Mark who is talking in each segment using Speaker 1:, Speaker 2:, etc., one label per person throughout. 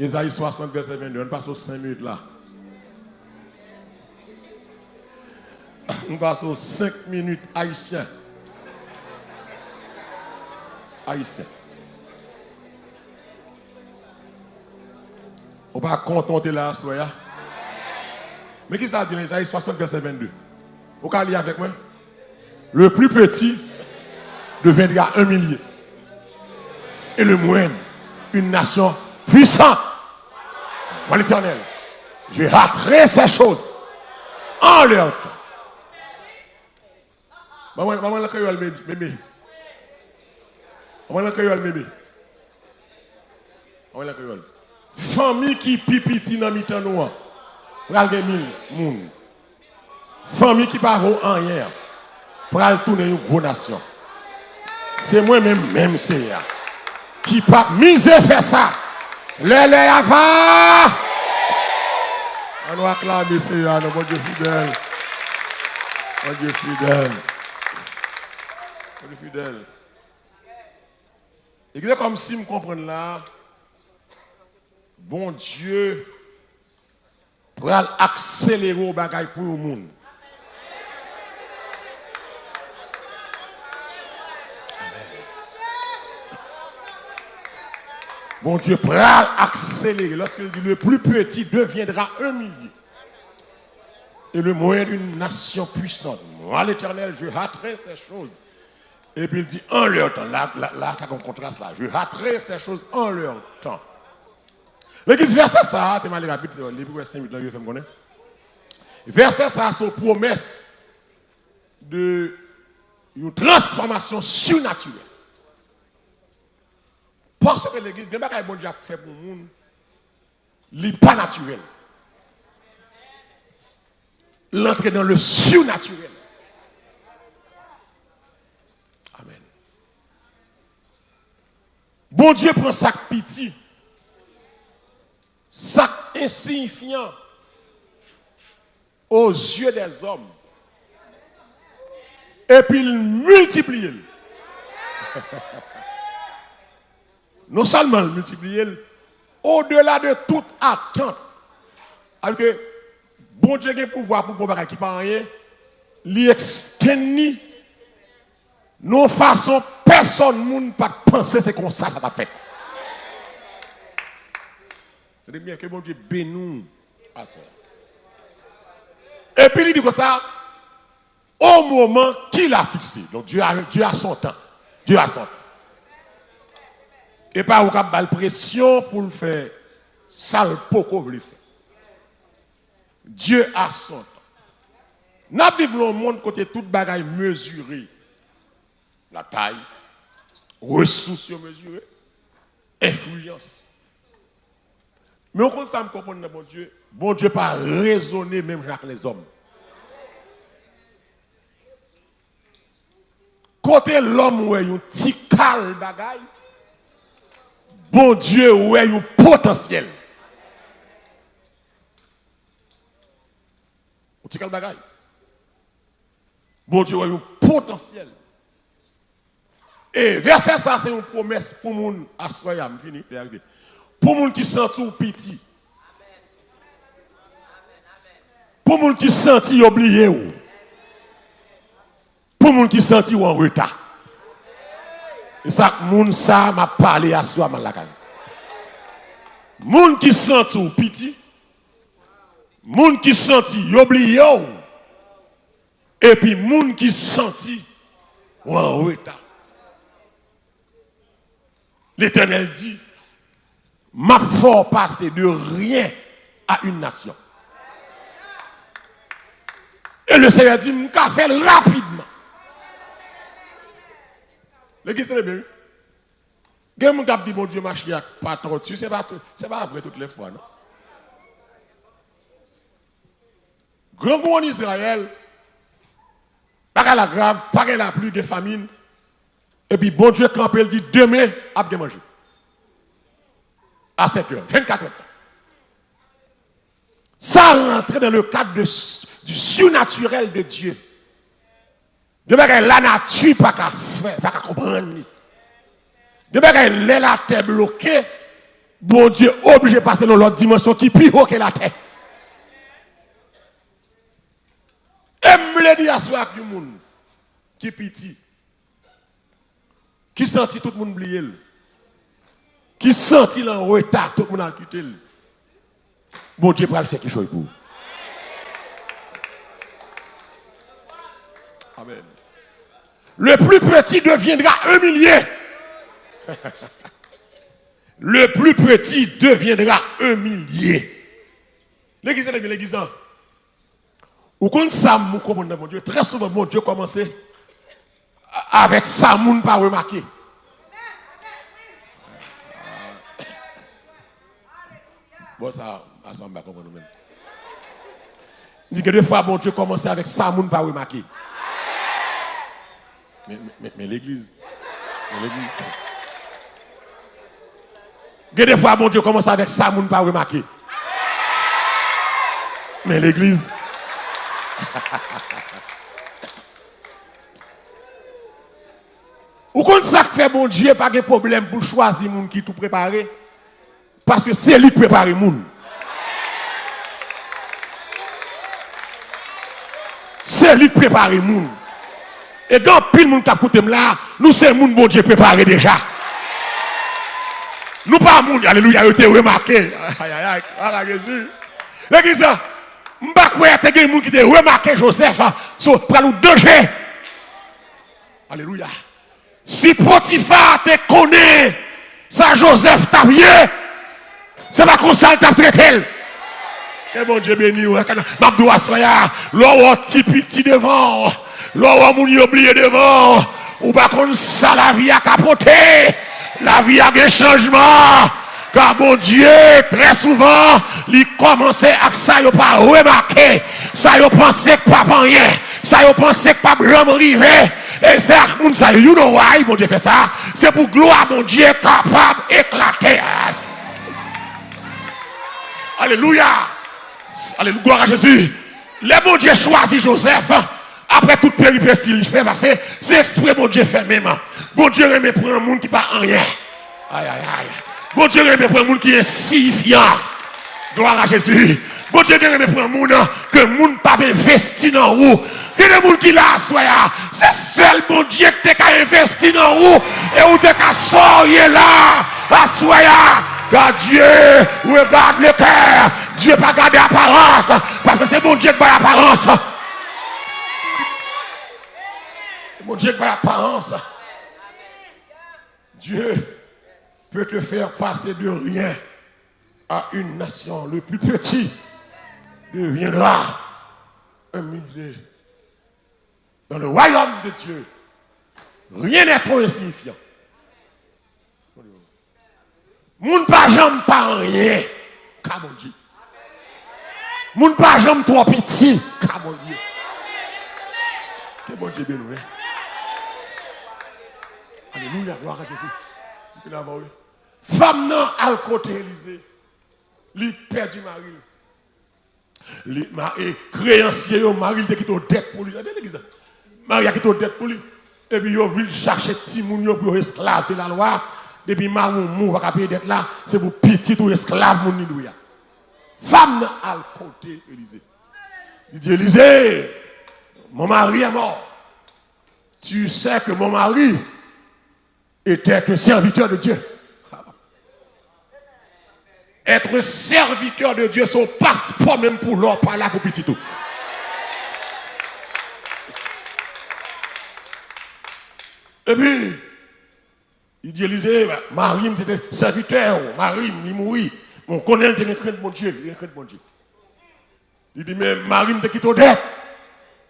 Speaker 1: Ésaïe 60, verset 22. On passe aux 5 minutes là. On passe aux 5 minutes haïtiens. Haïtiens. On va contenter là, soya. Mais qui ça dit dans Ésaïe 60, verset 22? Vous pouvez lire avec moi? Le plus petit deviendra un millier. Et le moindre, une nation puissante. Moi l'Éternel, je hâterai ces choses en leur temps. Maman la créole bébé. Maman la créole bébé. Maman la créole. Famille qui pipiti dans mi-temps noir. Pral gen 1000 moun. Famille qui pas vaut rien. Pral tourner une grosse nation. C'est moi-même c'est ya. Qui pas miser faire ça. Les ava. On va acclamer c'est ya, mon Dieu fidèle. Mon Dieu fidèle. Mon Dieu fidèle. Et c'est comme si me comprendre là. Bon Dieu pour accélérer au bagage pour le monde. Bon Dieu pour accélérer. Lorsqu'il dit le plus petit deviendra un millier. Et le moyen d'une nation puissante. Moi l'Éternel, je hâterai ces choses. Et puis il dit en leur temps. Là, tu as comme contraste là. Je hâterai ces choses en leur temps. L'église verset ça, tu mal rapide, les plus 5 minutes, je vais me connaître. Verset ça, c'est une promesse de une transformation surnaturelle. Parce que l'église, il y a des choses fait pour le monde, il n'est pas naturel. L'entrée dans le surnaturel. Amen. Bon Dieu prend ça pitié. Ça insignifiant aux yeux des hommes. Et puis il multiplie. Non seulement il multiplie, au-delà de toute attente. Alors que bon Dieu a le pouvoir pour ne qui pas rien, il extend nos façons, personne ne peut penser c'est comme ça t'a fait. C'est bien que bon Dieu bénisse à ça. Et puis il dit que ça, au moment qu'il a fixé. Donc Dieu a son temps. Dieu a son temps. Et pas au cap de pression pour le faire. Ça le poko veut le faire. Dieu a son temps. Nous vivons dans le monde côté toute bagaille mesurée. La taille, ressources mesurées, influence. Mais on commence à me comprendre, bon Dieu pas raisonner même avec les hommes. Côté l'homme où il y a un petit cal bagaille, bon Dieu où il y a un potentiel. Un petit cal bagaille. Bon Dieu où il y a un potentiel. Et verset ça, c'est une promesse pour les gens à soya, fini. Pour les gens qui sentent tout petit. Pour les gens qui sentent oublié. Pour les gens qui sentent en retard. Et ça, les gens m'a parlé à soi. Les gens qui sentent tout petit. Les gens qui sentent oublié. Et puis les gens qui sentent en retard. L'Éternel dit, m'a fort passer de rien à une nation. Et le Seigneur dit, m'a fait rapidement. L'église très bien. Quelqu'un qui dit, bon Dieu, ma chère, pas trop dessus, c'est pas vrai toutes les fois, non? Grand goût en Israël, pas la grave, pas la pluie de famine. Et puis, bon Dieu, quand il dit demain, à bien manger. À 7 heures, 24 heures. Ça rentre dans le cadre du surnaturel de Dieu. De même la nature pas qu'à faire, pas qu'à comprendre. De même la terre bloquée, Bon Dieu obligé de passer dans l'autre dimension qui est plus haut que la terre. Et me le dit à soi avec le monde qui est petit, qui sentit tout le monde oublier, qui sentit en retard tout le monde a quitté. Bon Dieu va le faire quelque chose pour vous. Amen. Le plus petit deviendra un millier. Le plus petit deviendra un millier. L'église est l'église. Ou quand ça, mon Dieu, très souvent, mon Dieu commence avec ça, moun pas remarqué. Bon, ça me va comprendre même. Dit que des fois, mon Dieu commence avec ça, moun pas remarqué. Mais l'église. Des fois, mon Dieu commence avec ça, moun pas remarqué. Mais l'église. Ou quand ça fait mon Dieu, pas de problème pour choisir moun qui tout préparé. Parce que c'est lui qui prépare moun. C'est lui qui prépare moun. Et quand pile moun qui a écouté là, nous c'est moun bon Dieu préparé déjà. Nous pas moun, alléluia, vous avez remarqué. Aïe, voilà Jésus. L'église, m'pa croire que des moun qui te remarqué Joseph sur pralou 2G. Alléluia. Si Potiphar te connaît, ça Joseph t'a bien, c'est pas comme ça t'a traité. Que bon Dieu béni, Mabdou Assoya, l'on petit devant, l'on moun oublié devant, ou pas comme ça la vie a capoté, la vie a des changements. Car mon Dieu, très souvent, il commençait à ça, il pas remarqué, ça il pensait que pas rien, ça il pensait que pas vraiment arrivé. Et c'est à ça, you know why, mon Dieu fait ça, c'est pour gloire, mon Dieu, capable d'éclater. Alléluia. Alléluia, gloire à Jésus. Le bon Dieu choisit Joseph. Après toute péripétie, il fait passer. C'est exprès, mon Dieu fait même. Bon Dieu aime prendre un monde qui pas en rien. Aïe. Bon Dieu aime prendre un monde qui est insignifiant. Gloire à Jésus. Bon Dieu aime prendre un monde que le monde pas investi dans vous. Que le monde qui l'a soya. C'est seul bon Dieu qui t'a investi dans vous. Et où t'as sorti là. À soya. Car Dieu regarde le cœur. Dieu pas garder l'apparence. Parce que c'est mon Dieu qui a l'apparence. Mon Dieu qui a l'apparence. Dieu peut te faire passer de rien à une nation. Le plus petit deviendra un millier. Dans le royaume de Dieu, rien n'est trop insignifiant. Moun pas jambe pas rien, comme on dit. Moun pas jambe trop petit, comme on dit. Que bon Dieu béni. Alléluia, gloire à Jésus. Femme non à côté Élysée, li perdu mari. Et créancier au mari qui est dette pour lui. Marie qui est dette pour lui. Et puis il veut chercher petit moun pour esclave, c'est la loi. Depuis Mamou va payer dette là, c'est pour petit ou esclave mon nidouya. Femme à côté Élysée. Il dit Élysée, mon mari est mort. Tu sais que mon mari était un serviteur de Dieu. Être serviteur de Dieu, son passeport même pour l'or, pas là pour petit tout. Et puis, il dit Élisée, Marie était serviteur, Marie, il mourit. On connaît le décret de mon Dieu, Il dit, mais Marie me quitte au dette.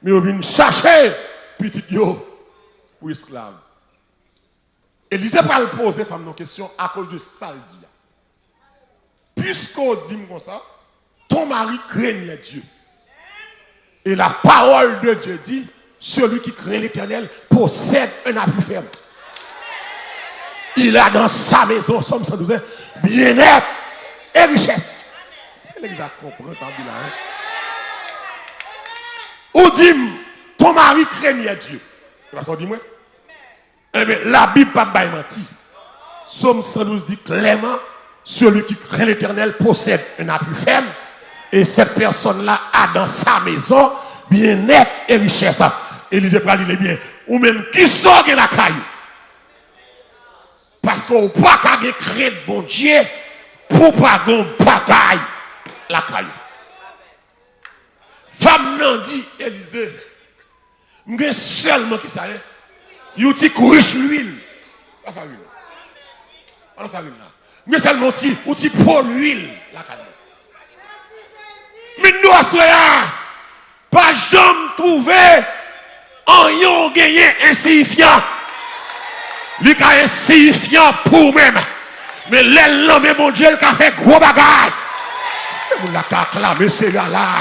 Speaker 1: Mais on vient chercher petit yo pour esclave. Élisée va le poser femme nos questions à cause de ça il dit. Puisqu'on dit comme ça, ton mari craignait Dieu. Et la parole de Dieu dit, celui qui craint l'Éternel possède un appui ferme. Il a dans sa maison, Somme 112, bien-être et richesse. C'est l'exact comprend ça, hein? Ou dit, ton mari craignait Dieu. On dit moi? Eh bien, la Bible n'a pas menti. Somme 112 dit clairement, celui qui craint l'Éternel possède un appui ferme. Et cette personne-là a dans sa maison bien-être et richesse. Élisée parle dit bien, ou même qui sort de la caillou. Parce qu'on n'a pas qu'à craindre bon Dieu pour pas gon bagaille la caillou. Femme n'a dit Élisée, m'gen seulement qui ça est, you ti riche l'huile. La farine. On farine là. M'gen seulement ti ou ti pour l'huile la caillou. Mais nous soyons pas jamais trouvé en yon gagné insignifiant. Lui qui est insignifiant pour même. Mais l'homme et mon Dieu qui a fait gros bagaille. Vous l'avez acclamé ces gars-là.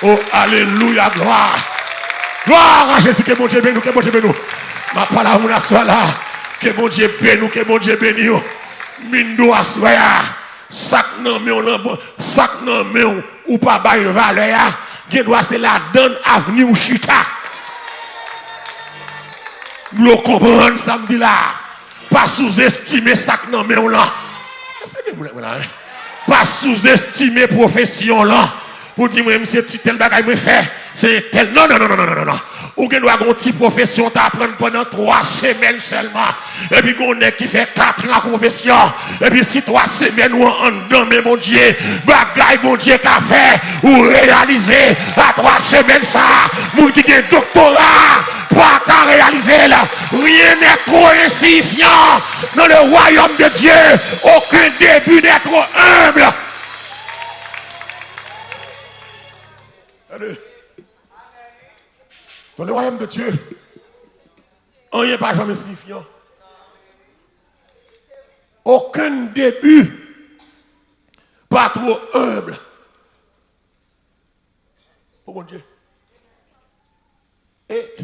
Speaker 1: Oh, alléluia, gloire. Gloire à Jésus, que mon Dieu bénisse, que mon Dieu bénisse. Ma parole, on soit là. Que mon Dieu bénisse, que mon Dieu bénisse. Mindo assoya. Sac non, mais on sac non, mais ou pas bail valeur. Qui doit c'est la donne avenue ou chita. Vous comprenez ça me dit là. Pas sous-estimer sac non, mais on là. Pas sous-estimer profession là. Pour dire, moi, c'est tel bagage que je fais, c'est tel. Non, non, non, non, non, non, non. Ou que doit avoir une petite profession t'apprendre pendant 3 semaines seulement. Et puis, on est qui fait 4 ans la profession. Et puis, si 3 semaines ou en dedans, mais mon Dieu, bagage, mon Dieu, qu'a fait, ou réaliser à 3 semaines ça, moun qui a un doctorat, pas qu'à réaliser là. Rien n'est trop insignifiant dans le royaume de Dieu. Aucun début n'est trop humble. Dans le royaume de Dieu, rien n'est pas jamais signifiant. Aucun début, pas trop humble. Pour mon Dieu. Et,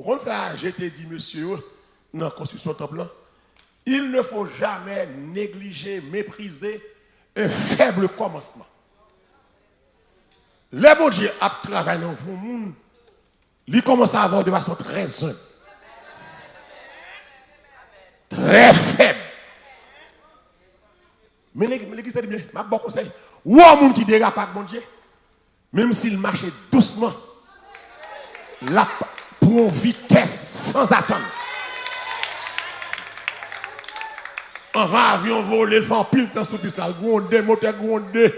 Speaker 1: comme ça, j'ai été dit, monsieur, dans la construction de temple, il ne faut jamais négliger, mépriser un faible commencement. Le bon Dieu a travaillé dans vous, il commence à avoir de façon très humble, très faible. Mais l'église dit bien, ma bon conseil, ou un monde qui dérape avec bon Dieu, même s'il marche doucement, la pour une vitesse sans attendre. Avant avion volé, il fait un pile temps sous piste là, grondé, moteur grondé.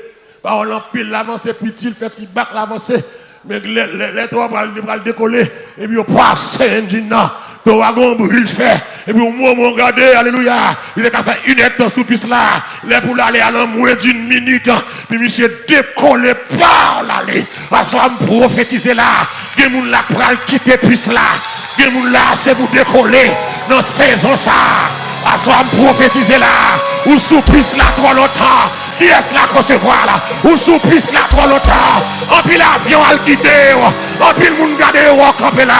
Speaker 1: On empile l'avancée, petit, il fait petit bac l'avancée. Mais les trois vont décoller. Et puis on passe engine là. Le wagon brûle fait. Et puis au moment regardez, alléluia. Il est qu'à faire une heure dans sous piste là. Les pour aller à moins d'une minute. Puis monsieur décolle par l'aller. Parce qu'on prophétiser là. Il y a des gens qui vont quitter piste là. Il y a des gens là, c'est pour décoller. Dans saison ça. Parce qu'on prophétiser là. Ou sous piste là trop longtemps. Qui est-ce là qu'on se voit là? Ou sous piste là trop longtemps? En puis l'avion a quitté. En puis le monde garde au campé là.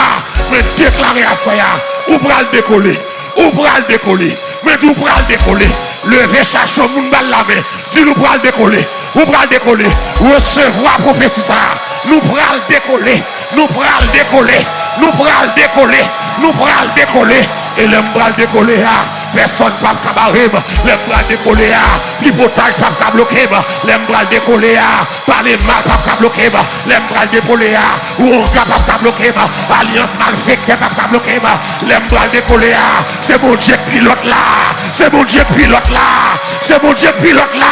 Speaker 1: Mais déclarer à Soya. Ou pour le décoller. Ou pour le décoller. Mais tout pour le décoller. Levez chercher au monde dans la main. Dis-nous pour le décoller. Ou pour le décoller. Recevoir prophétie ça. Nous pour le décoller. Nous pour le décoller. Nous pour le décoller. Nous pour le décoller. Et le bras décoller. Personne ne peut cabaret, les bras décollés, pipotage pas bloquer, les bras décollés, parler mal pas bloquer, les bras décollés, ou on pas bloquer, alliance mal faite pas bloquer, les bras décollés, c'est mon Dieu pilote là, c'est mon Dieu pilote là, c'est mon Dieu pilote là,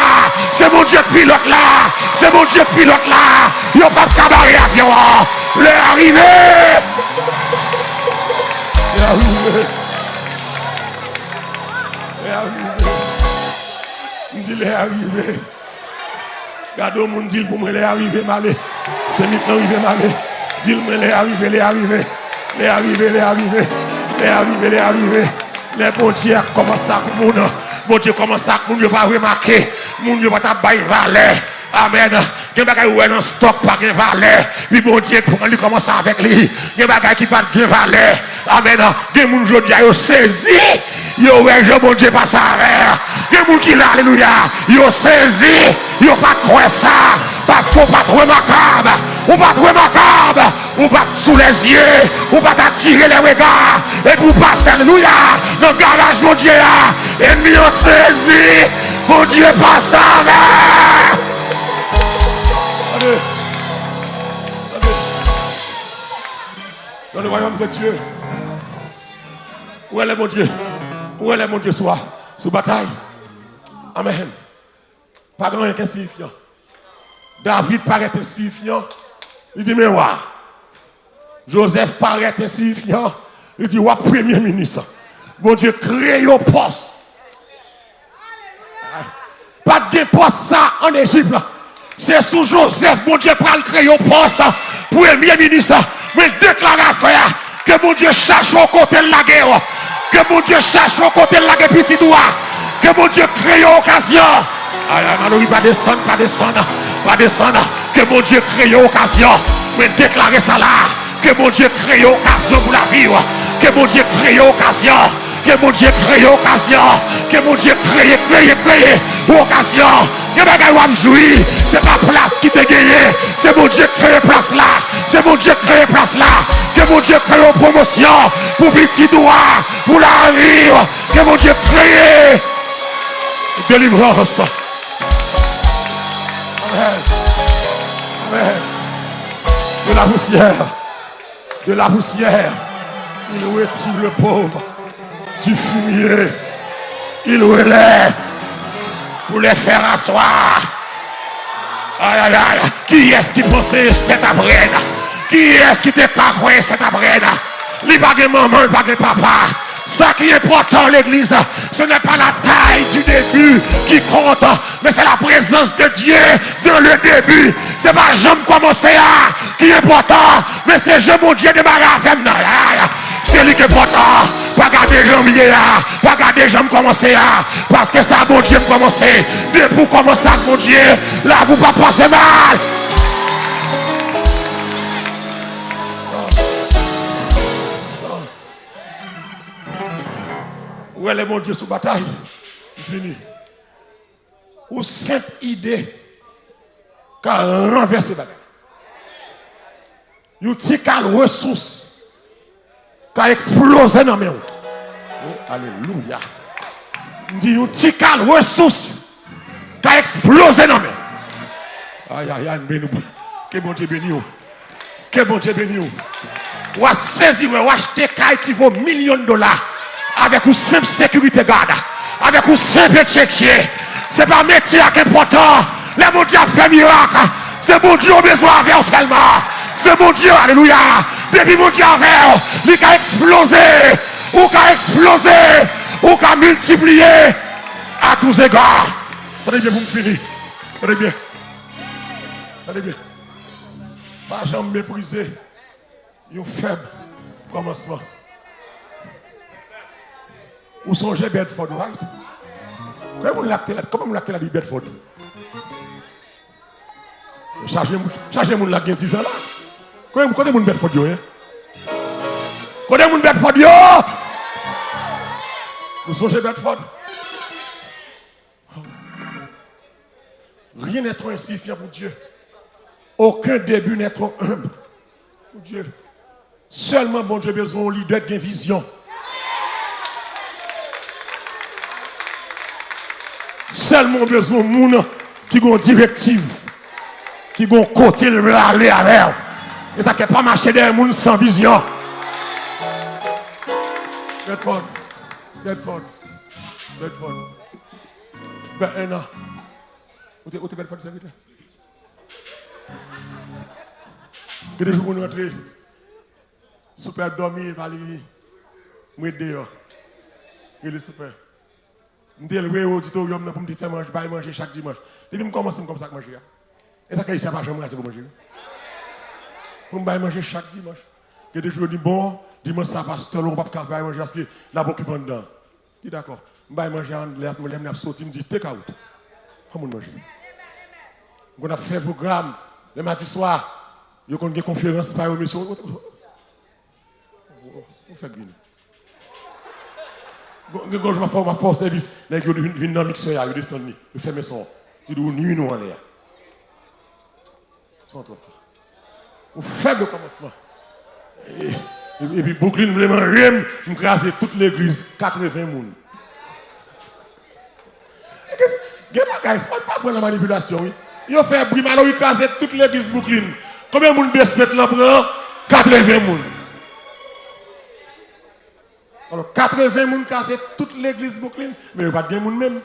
Speaker 1: c'est mon Dieu pilote là, c'est mon Dieu pilote là, il n'y a pas de cabaret avion, l'est arrivé. Il est arrivé. Il est arrivé. Gardez mon dit pour moi, il est arrivé, malé. C'est maintenant arrivé, malé. Dis-moi, il est arrivé, il est arrivé. Il est arrivé, il est arrivé. Il est arrivé, il est arrivé. Les bon Dieu commencent à pour nous. Bon Dieu commence à pour nous, pas remarquer. Mon Dieu va t'abailler valet. Amen. Il y a des gens qui ont un stock pas de valeur. Puis bon Dieu, pour lui commencer avec lui. Il y a des gens qui n'ont pas de valeur. Amen. Il y a des gens qui ont saisi. Ils ont bon Dieu pas ça. Il y a des gens qui l'ont, alléluia. Ils ont saisi. Ils n'ont pas cru ça. Parce qu'on pas trop remarquable. On pas trop remarquable. On pas sous les yeux. On pas attirer les regards. Et pour passer, alléluia. Dans le garage, mon Dieu. Et nous ont saisi. Mon Dieu passe avec. Allez. Dans le royaume de Dieu. Où est mon Dieu? Où est mon Dieu soit sous bataille? Amen. Pas grand rien insignifiant. David paraît insignifiant. Il dit, mais ouais. Joseph paraît insignifiant. Il dit, ouais, premier ministre. Mon Dieu, crée au poste. Pas de poste ça en Égypte. C'est sous Joseph, mon Dieu, pour le créer au poste. Premier ministre. Mais déclaration que mon Dieu cherche au côté de la guerre. Que mon Dieu cherche au côté de la guerre, petit doigt. Que mon Dieu crée occasion. Alors, pas descendre, pas descendre, pas descendre. Que mon Dieu crée occasion. Mais déclarer ça là. Que mon Dieu crée occasion pour la vivre. Que mon Dieu crée occasion. Que mon Dieu crée occasion. Que mon Dieu crée occasion. Il y a des gens qui jouir. C'est pas place qui t'a gagné. C'est mon Dieu crée place là. C'est mon Dieu crée place là. Que mon Dieu crée une promotion. Pour petit doigt. Pour la vivre. Que mon Dieu crée délivrance. Amen. Amen. De la poussière. De la poussière. Il retire le pauvre du fumier. Il relève pour les faire asseoir. Aïe aïe aïe. Qui est-ce qui pensait cette abrède? Qui est-ce qui te cacoué cette abrède? Il va de maman, il va de papa. Ça qui est important l'église, ce n'est pas la taille du début qui compte, mais c'est la présence de Dieu dans le début. C'est pas j'aime commencer à qui est important, mais c'est je mon Dieu de ma femme. C'est lui qui est important. Pas garder jambes là, pas garder jambes commencer à, parce que ça mon Dieu commencer. Depuis pour commencer mon Dieu, là vous pas passer mal. Où est le bon Dieu sous bataille? Fini. Ou simple idée qu'a renversé bataille. Une petite ressource qu'a explosé dans mes mains. Oh, alléluia. Dit une petite ressource qu'a explosé dans mes mains. Aïe aïe aïe, que bon Dieu béni. Que bon Dieu béni. Ou a saisi, ou a acheté caille qui vaut millions de dollars. Avec une simple sécurité garde, avec une simple tchétché. C'est pas un métier qui est important. Le bon Dieu a fait miracle. C'est mon Dieu a besoin de faire seulement. C'est mon Dieu, alléluia. Depuis mon Dieu a fait, il a explosé, ou qu'a explosé, ou qu'a multiplié à tous égards. Tenez bien, vous me finissez. Tenez bien. Tenez bien. Pas jamais mépriser un faible commencement. Ou songez Bedford, right? Comment vous l'actez la vie Bedford? Chargez mon la 10 ans là. Comment vous Bedford yo? Comment vous Bedford yo? Vous songez Bedford? Rien n'est trop insignifiant pour Dieu. Aucun début n'est trop humble pour Dieu. Seulement bon Dieu besoin d'un leader qui a une vision. Seulement besoin de monde qui a une directive, qui a un côté aller avec. Et ça ne peut pas marcher derrière monde sans vision. Bedford. Ben, un an. Où est Bedford, serviteur? Quel jour nous rentrons? Super dormir, pas lui. Moi dehors. Il est super. Je suis levé au auditorium pour me faire manger chaque dimanche. Depuis que je commence comme ça à manger. Et ça, c'est pas jamais pour manger. Pour me manger chaque dimanche. Que des jours, bon, dimanche, ça va se on ne peut pas manger parce que la boque est dedans. Je suis d'accord. Je vais manger en l'air, je vais sortir, je me dis, take out. Comment manger? On a fait un programme le mardi soir. Il y a une conférence par émission. Vous faites bien. Je vais faire service. Les gens viennent dans le mixeur, ils descendent, ils ferment son. Ils disent nuit nous en l'air. Sans trop. Au faible commencement. Et puis Brooklyn voulait manger, me craser toute l'église, 80 personnes. Il ne faut pas prendre la manipulation. Oui. Il a fait bruit, alors il casse toute l'église Brooklyn. Combien de monde bespète là prend 80 personnes. Alors 80 personnes cassent toute l'église Brooklyn, mais il n'y a pas de monde même.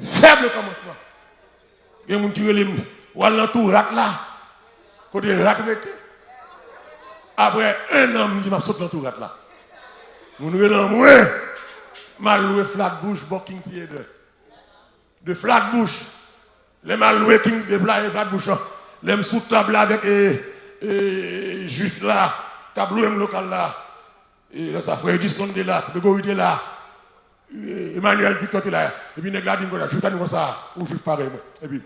Speaker 1: Faible commencement. Il y a des gens qui relèvent, ou à l'entour rat là, côté rat rété. Après un an, je dis, je saute l'entour rat là. Mon relève, moi, mal loué Flatbush, Booking Theater. De Flatbush, les mal loué King de Flatbush, les sous table avec juif là, tableau local là, et là, ça frère Edison de là, Grégory de là. Emmanuel Victor est là. Et puis, Negla dit, je vais faire comme ça, ou je vais faire pareil. Et puis,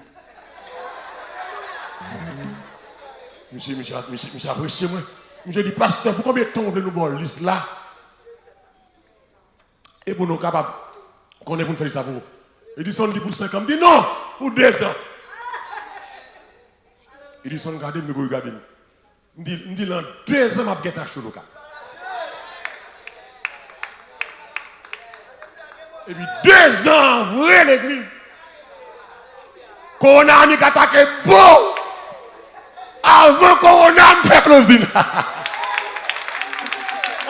Speaker 1: monsieur apprécié, moi. Monsieur dit, pasteur, pour combien de temps vous voulez nous voir liste là? Et pour nous capables, qu'on est pour nous faire ça pour vous. Edison dit pour 5 ans, dit non, pour 2 ans. Edison regarde, je vais regarder. Je dis, dans 2 ans, je vais acheter le local. Et puis 2 ans, vous voyez l'église. Corona m'a attaqué beau. Avant Corona me fait closing.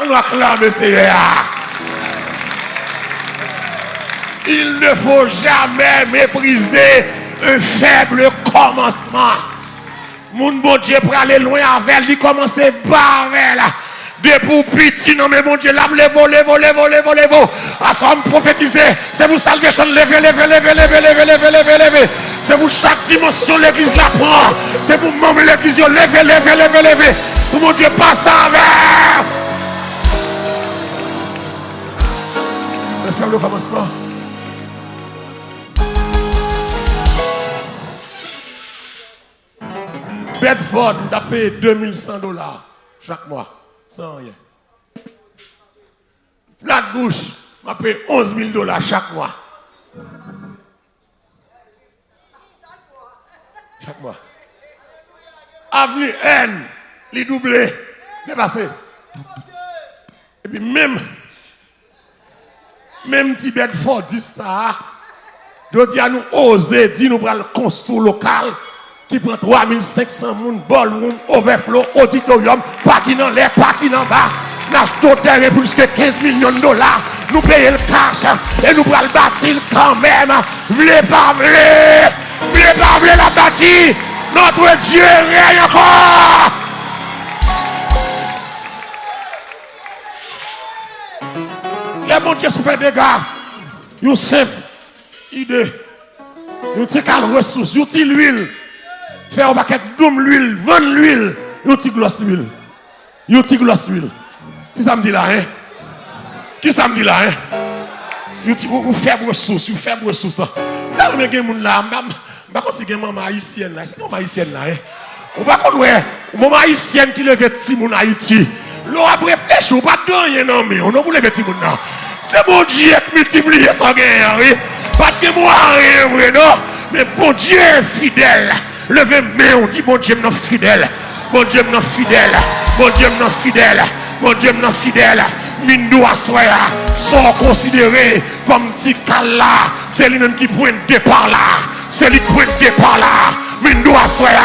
Speaker 1: On va clamer Seigneur. Il ne faut jamais mépriser un faible commencement. Mon bon Dieu pour aller loin avec lui, commencer par là. De pour petit, non mais mon Dieu, là, levez. À ça, me prophétiser. C'est vous salvation, levez. C'est vous chaque dimension, l'église la prend. C'est pour moi, l'église, levez. Pour mon Dieu, passe avec. Le faible commencement. Bedford, on a payé $2100 chaque mois. Sans rien. Flatbush, m'a payé $11,000 chaque mois. Chaque mois. Avenue N, les doublés, dépassé. Et puis même Tibet Ford dit ça. Nous dit à nous oser, dit nous prenons le construit local. Qui prend 3500 moun, ballroom, overflow, auditorium, parking en l'air, parking en bas. Nous achetons terrain pour plus que $15 millions. Nous payons le cash et nous prenons le bâtir quand même. V'lez pas la bâtir. Notre Dieu règne encore. Les bon Dieu souffrent des gars. Une simple idée. Une petite ressource, une petite huile. Faire un paquet d'homme l'huile, vendre l'huile, un petit gloss l'huile. Un petit gloss l'huile. Qui ça me dit là, hein? Qui ça me dit là, hein? Ou faible ressource, ou faible ressource. Là, on a des gens là, je ne sais pas si c'est une maman haïtienne là, c'est une maman haïtienne là, hein? Ou pas qu'on ouais, maman haïtienne qui lève petit moun Haïti. L'on a réfléchi, ou pas de rien, non, mais on a voulu lever petit moun là. C'est mon Dieu qui multiplie son gain, oui. Pas de moi, rien, non? Mais bon Dieu est fidèle. Levez main, on dit bon Dieu non fidèle. Bon Dieu non fidèle. Bon Dieu non fidèle. Bon Dieu non fidèle. Mindo Assoya sont considérés comme petit cal là. C'est lui-même qui pointe départ là. C'est lui qui pointe départ là. Mindo Assoya.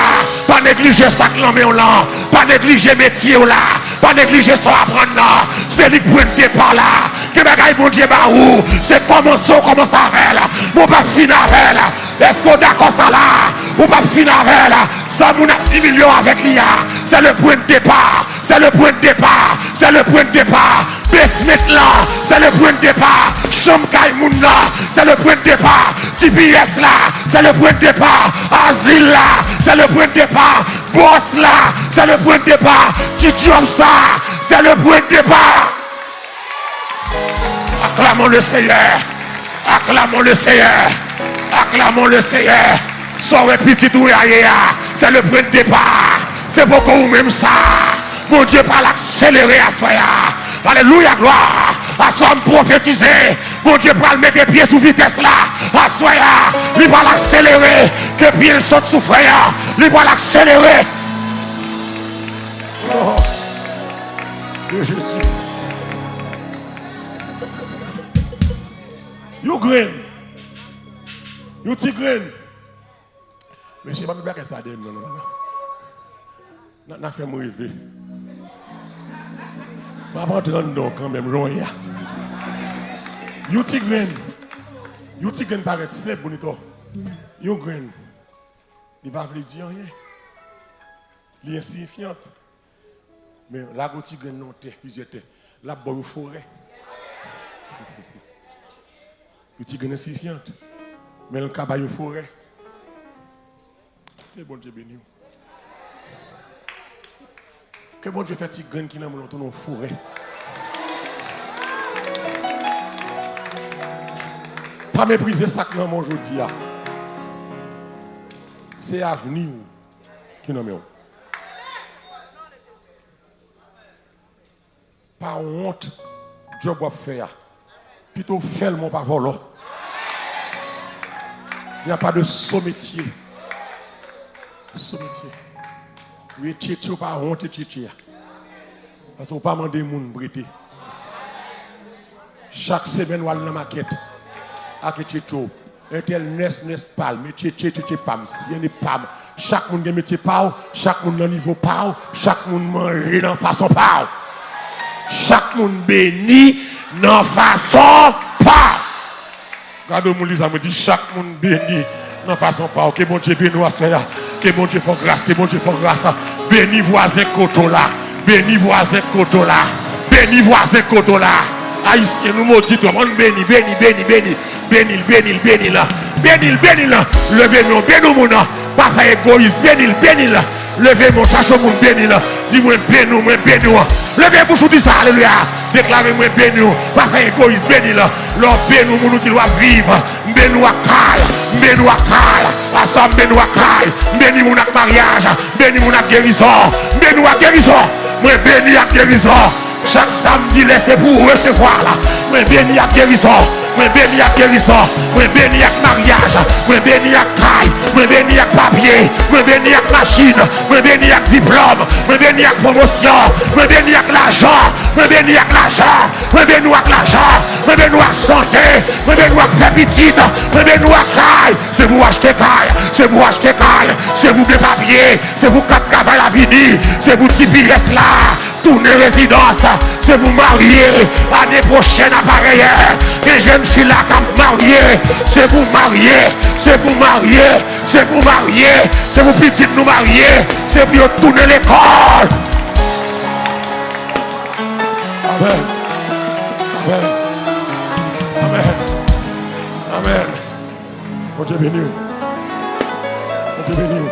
Speaker 1: Pas négliger ça que l'on là. Pas négliger métier là. Pas négliger son apprendre là. C'est lui qui pointe départ là. Que bagaille bon Dieu bah où. C'est comment ça avec là. Mon pas finir avec là. Est-ce qu'on est d'accord ça là? Ou pas finir avec là? Ça mon a 10 millions avec l'IA. C'est le point de départ. C'est le point de départ. C'est le point de départ. Basement là. C'est le point de départ. Chambre Kaimoun là. C'est le point de départ. TPS là. C'est le point de départ. Asile là. C'est le point de départ. Boss là. C'est le point de départ. Titium ça. C'est le point de départ. Acclamons le Seigneur. Acclamons le Seigneur. Acclamons le Seigneur. Soyez petit ou c'est le point de départ. C'est pourquoi vous même ça. Mon Dieu va l'accélérer à soi. Alléluia, gloire. À soi me prophétiser. Mon Dieu va le mettre les pieds sous vitesse là. À soi. Il va l'accélérer. Que pied saute sous frère. Il va l'accélérer. Oh, de Jésus. You grain. You petit grain. Mais je ne sais pas que ça donne. Non. N'a fait me rêver. Je vais rentrer dedans quand même. You petit grain. You petit grain paraît simple, bonito. You grain. Il ne va pas dire rien. Il est insignifiant. Mais la goutte grain non terre, plusieurs terres. La bonne forêt. You petit grain insignifiant. Mais le cabane une forêt. Que bon Dieu béni. Que bon Dieu fait petit grain qui n'a pas dans forêt. Pas mépriser ça que nous avons aujourd'hui. C'est l'avenir qui nous met. Pas honte, Dieu doit faire. Plutôt faire le mon pas voler. Il n'y a pas de saut-métier. Saut-métier. Oui, tchétché ou pas honte, tchétché. Parce qu'on ne peut pas demander de gens prêter. Chaque semaine, on a la maquette. Avec tchétché. Un tel n'est pas, mais tchétché, pam. Si on est pam. Chaque monde a un métier pao, chaque monde a un niveau pao, chaque monde mange dans façon pao. Chaque monde béni dans façon pao. Regardez mon livre, ça me dit chaque monde béni dans façon pao. Que bon Dieu béni à ça. Que bon Dieu fasse grâce, que bon Dieu fasse grâce. Béni voisin koto là. Béni voisin koto là. Béni voisin koto là. Haïtien nous maudit tout le monde béni. Béni là. Béni là. Levez-nous, béni là. Pas faire égoïste, béni là. Levez-moi, cherchez mon béni là. Dis-moi béni, levez-vous sur tout ça, alléluia. Déclarez-moi béni, pas faire égoïste, béni là. L'homme béni, nous dit, doit vivre. Béni à caille, béni à caille. Assomme béni à caille. Béni mon mariage, béni mon guérison. Béni à guérison. Moi béni à guérison. Chaque samedi, laissez pour recevoir là. Moi béni à guérison. Moi béni à guérison. Moi béni à mariage. Moi béni à caille. Moi béni à papier. Moi béni à machine. Moi béni à diplôme. Moi béni à promotion. Moi béni à l'argent. Moi béni à l'argent. Moi béni à l'argent. Moi béni à santé. Moi béni à faire petite. Moi béni à caille. C'est vous acheter caille. C'est vous acheter caille. C'est vous des papiers. C'est vous quatre travail à venir. C'est vous qui reste là. Tournez résidence, c'est vous marier. L'année prochaine, appareil. Les jeunes filles là, qui marier. C'est vous marier. C'est vous marier. C'est vous marier. C'est vous petites nous marier. C'est pour tourner l'école. Amen. Amen. Amen. Amen. Mon Dieu béni. Mon Dieu béni.